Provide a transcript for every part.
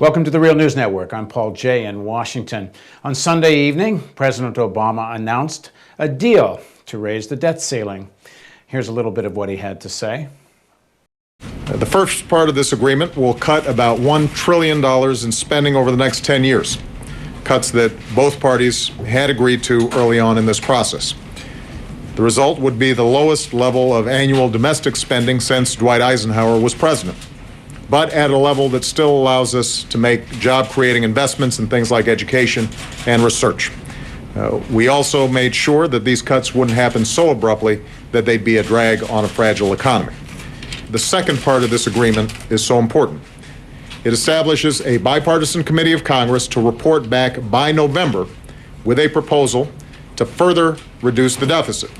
Welcome to the Real News Network. I'm Paul Jay in Washington. On Sunday evening, President Obama announced a deal to raise the debt ceiling. Here's a little bit of what he had to say. The first part of this agreement will cut about $1 trillion in spending over the next 10 years, cuts that both parties had agreed to early on in this process. The result would be the lowest level of annual domestic spending since Dwight Eisenhower was president, but at a level that still allows us to make job-creating investments in things like education and research. We also made sure that these cuts wouldn't happen so abruptly that they'd be a drag on a fragile economy. The second part of this agreement is so important. It establishes a bipartisan committee of Congress to report back by November with a proposal to further reduce the deficit,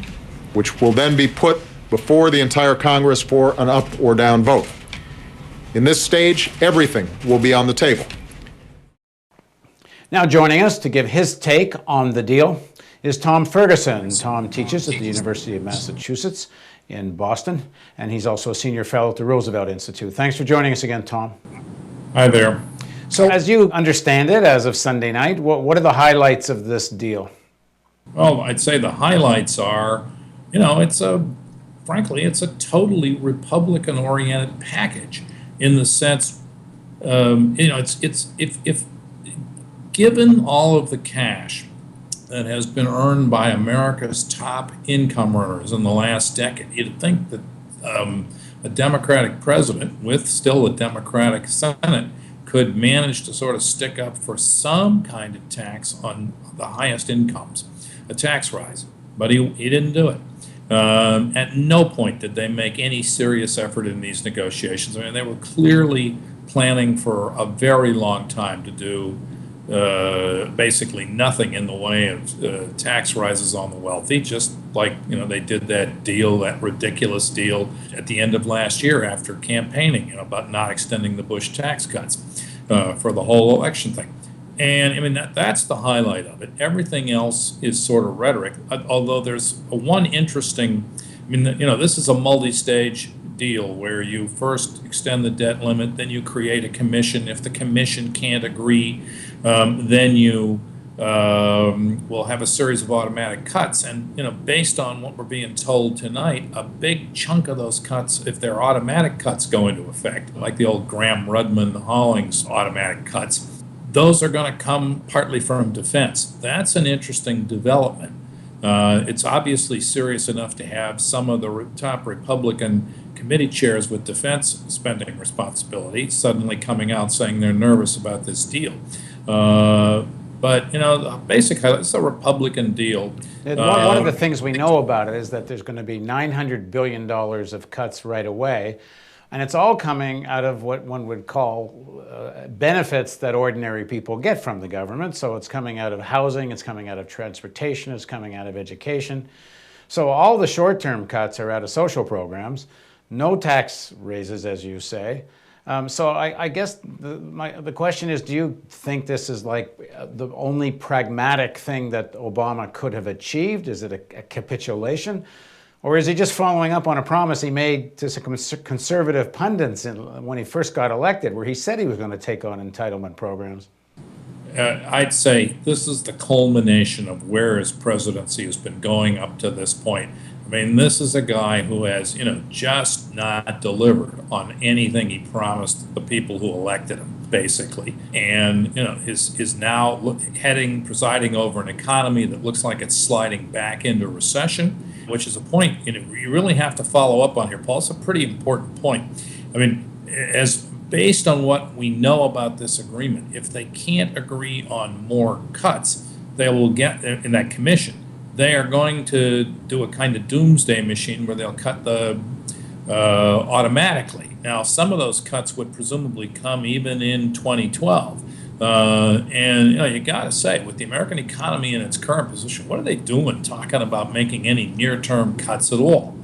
which will then be put before the entire Congress for an up or down vote. In this stage, everything will be on the table. Now joining us to give his take on the deal is Tom Ferguson. Tom teaches at the University of Massachusetts in Boston, and he's also a senior fellow at the Roosevelt Institute. Thanks for joining us again, Tom. Hi there. So as you understand it, as of Sunday night, what are the highlights of this deal? Well, I'd say the highlights are, frankly, it's a totally Republican-oriented package in the sense, if given all of the cash that has been earned by America's top income earners in the last decade, you'd think that a Democratic president with still a Democratic Senate could manage to sort of stick up for some kind of tax on the highest incomes, a tax rise, but he didn't do it. At no point did they make any serious effort in these negotiations. I mean, they were clearly planning for a very long time to do basically nothing in the way of tax rises on the wealthy, just like, they did that deal, that ridiculous deal at the end of last year after campaigning, about not extending the Bush tax cuts for the whole election thing. And I mean, that's the highlight of it. Everything else is sort of rhetoric, although there's one interesting, this is a multi-stage deal where you first extend the debt limit, then you create a commission. If the commission can't agree, then you will have a series of automatic cuts. And, based on what we're being told tonight, a big chunk of those cuts, if they're automatic cuts, go into effect, like the old Graham-Rudman-Hollings automatic cuts. Those are going to come partly from defense. That's an interesting development. It's obviously serious enough to have some of the top Republican committee chairs with defense spending responsibility suddenly coming out saying they're nervous about this deal. But, the basic highlight, it's a Republican deal. One of the things we know about it is that there's going to be $900 billion of cuts right away. And it's all coming out of what one would call benefits that ordinary people get from the government. So it's coming out of housing, it's coming out of transportation, it's coming out of education. So all the short-term cuts are out of social programs, no tax raises, as you say. So I guess the question is, do you think this is like the only pragmatic thing that Obama could have achieved? Is it a capitulation? Or is he just following up on a promise he made to some conservative pundits when he first got elected, where he said he was going to take on entitlement programs? I'd say this is the culmination of where his presidency has been going up to this point. I mean, this is a guy who has, just not delivered on anything he promised the people who elected him, basically. And, is now presiding over an economy that looks like it's sliding back into recession, which is a point you really have to follow up on here, Paul. It's a pretty important point. I mean, as based on what we know about this agreement, if they can't agree on more cuts, they will get in that commission. They are going to do a kind of Doomsday Machine where they'll cut the automatically. Now, some of those cuts would presumably come even in 2012. And you got to say, with the American economy in its current position, what are they doing talking about making any near-term cuts at all?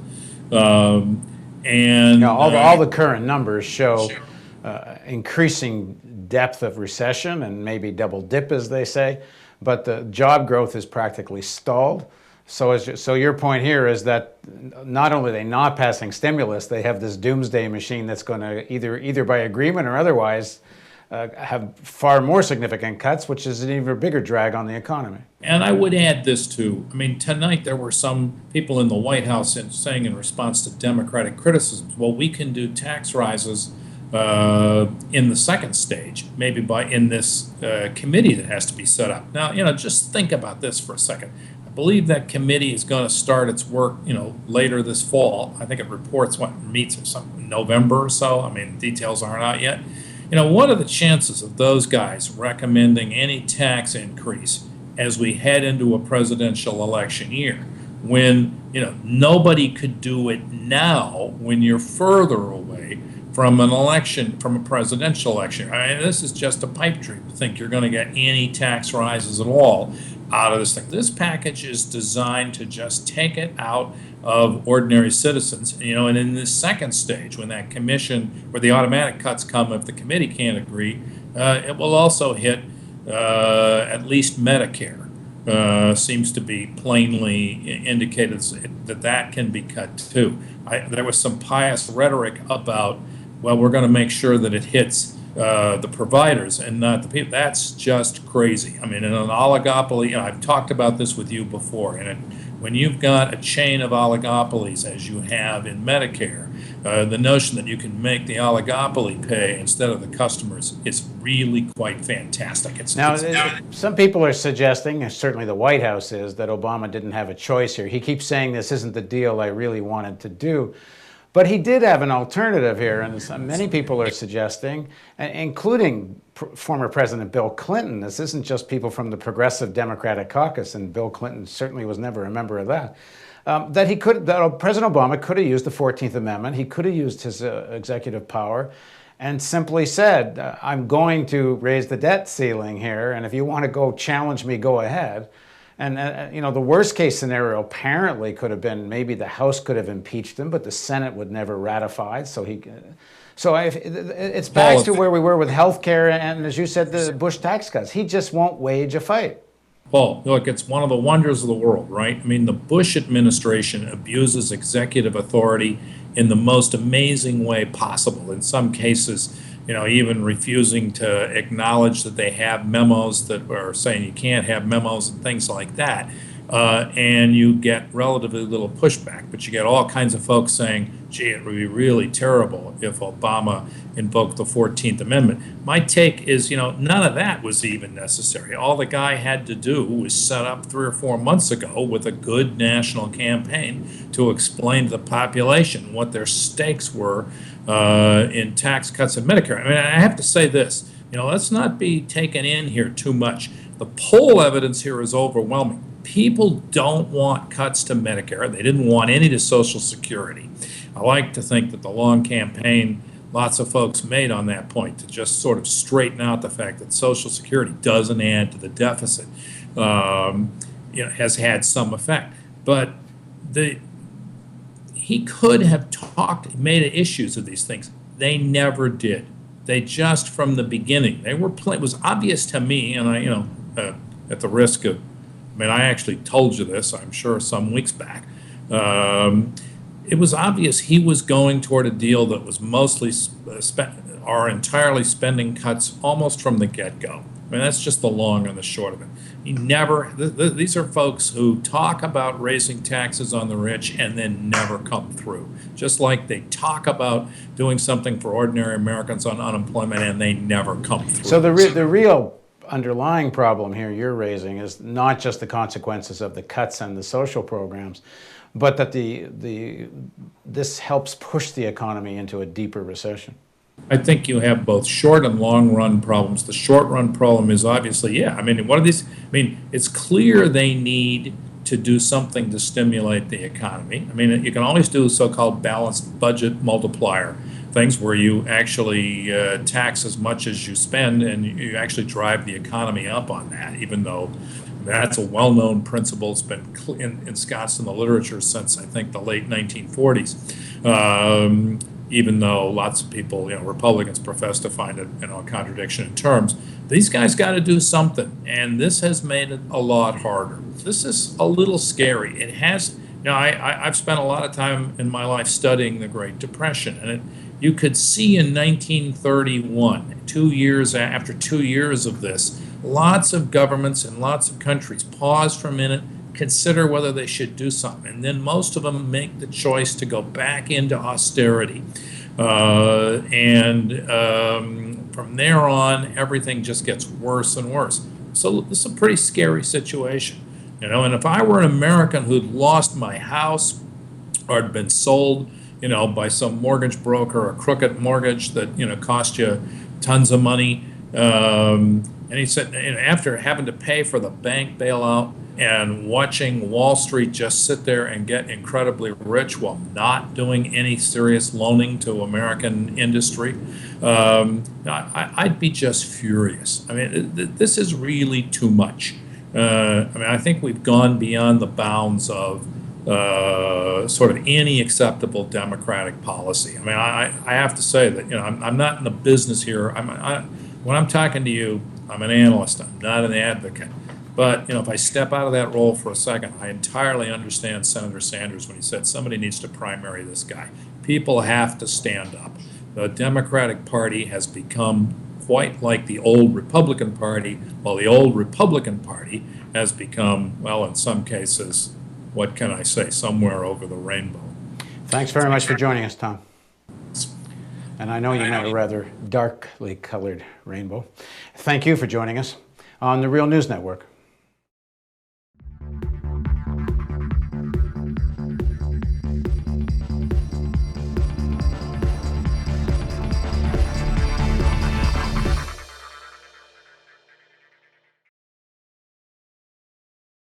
All the current numbers show increasing depth of recession and maybe double dip, as they say, but the job growth is practically stalled. So your point here is that not only are they not passing stimulus, they have this doomsday machine that's going to either by agreement or otherwise have far more significant cuts, which is an even bigger drag on the economy. And I would add this too. I mean, tonight there were some people in the White House saying in response to Democratic criticisms, well, we can do tax rises in the second stage, maybe in this committee that has to be set up. Now, just think about this for a second. I believe that committee is going to start its work, later this fall. I think it reports meets or something November or so. I mean, details aren't out yet. What are the chances of those guys recommending any tax increase as we head into a presidential election year when, nobody could do it now when you're further away from an election, from a presidential election? I mean, this is just a pipe dream to think you're going to get any tax rises at all out of this thing. This package is designed to just take it out of ordinary citizens, and in this second stage, when that commission, where the automatic cuts come if the committee can't agree, it will also hit at least Medicare. Seems to be plainly indicated that can be cut too. There was some pious rhetoric about, well, we're going to make sure that it hits the providers and not the people. That's just crazy. I mean, in an oligopoly, I've talked about this with you before, and when you've got a chain of oligopolies, as you have in Medicare, the notion that you can make the oligopoly pay instead of the customers is really quite fantastic. Some people are suggesting, and certainly the White House is, that Obama didn't have a choice here. He keeps saying this isn't the deal I really wanted to do. But he did have an alternative here, and many people are suggesting, including former President Bill Clinton. This isn't just people from the Progressive Democratic Caucus, and Bill Clinton certainly was never a member of that. That President Obama could have used the 14th Amendment. He could have used his executive power and simply said, I'm going to raise the debt ceiling here, and if you want to go challenge me, go ahead. And, the worst case scenario apparently could have been maybe the House could have impeached him, but the Senate would never ratify. So it's back to where we were with health care and, as you said, the Bush tax cuts. He just won't wage a fight. Well, look, it's one of the wonders of the world, right? I mean, the Bush administration abuses executive authority in the most amazing way possible. In some cases, even refusing to acknowledge that they have memos that are saying you can't have memos and things like that. And you get relatively little pushback, but you get all kinds of folks saying, gee, it would be really terrible if Obama invoked the 14th Amendment. My take is, none of that was even necessary. All the guy had to do was set up 3 or 4 months ago with a good national campaign to explain to the population what their stakes were in tax cuts and Medicare. I mean, I have to say this, let's not be taken in here too much. The poll evidence here is overwhelming. People don't want cuts to Medicare. They didn't want any to Social Security. I like to think that the long campaign lots of folks made on that point to just sort of straighten out the fact that Social Security doesn't add to the deficit, has had some effect. But he could have made issues of these things. They never did. They just, from the beginning, it was obvious to me, and I, at the risk of, I actually told you this, I'm sure, some weeks back. It was obvious he was going toward a deal that was mostly entirely spending cuts almost from the get-go. That's just the long and the short of it. He never, these are folks who talk about raising taxes on the rich and then never come through. Just like they talk about doing something for ordinary Americans on unemployment and they never come through. So the real underlying problem here you're raising is not just the consequences of the cuts and the social programs, but that this helps push the economy into a deeper recession. I think you have both short and long run problems. The short run problem is obviously, one of these, it's clear they need to do something to stimulate the economy. You can always do so-called balanced budget multiplier things where you actually tax as much as you spend and you actually drive the economy up on that, even though that's a well-known principle. It's been ensconced in the literature since, I think, the late 1940s. Even though lots of people, Republicans profess to find it, a contradiction in terms. These guys got to do something, and this has made it a lot harder. This is a little scary. It has, I've spent a lot of time in my life studying the Great Depression, and You could see in 1931, 2 years after 2 years of this, lots of governments and lots of countries pause for a minute, consider whether they should do something, and then most of them make the choice to go back into austerity. From there on, everything just gets worse and worse. So this is a pretty scary situation, and if I were an American who'd lost my house or had been sold, by some mortgage broker, a crooked mortgage that, cost you tons of money, and he said, after having to pay for the bank bailout and watching Wall Street just sit there and get incredibly rich while not doing any serious loaning to American industry, I'd be just furious. I mean, this is really too much. I think we've gone beyond the bounds of sort of any acceptable democratic policy. I have to say that, I'm not in the business here. When I'm talking to you, I'm an analyst. I'm not an advocate. But, if I step out of that role for a second, I entirely understand Senator Sanders when he said somebody needs to primary this guy. People have to stand up. The Democratic Party has become quite like the old Republican Party, while the old Republican Party has become, well, in some cases, what can I say, somewhere over the rainbow. Thanks very much for joining us, Tom. And I know you meant a rather darkly colored rainbow. Thank you for joining us on the Real News Network.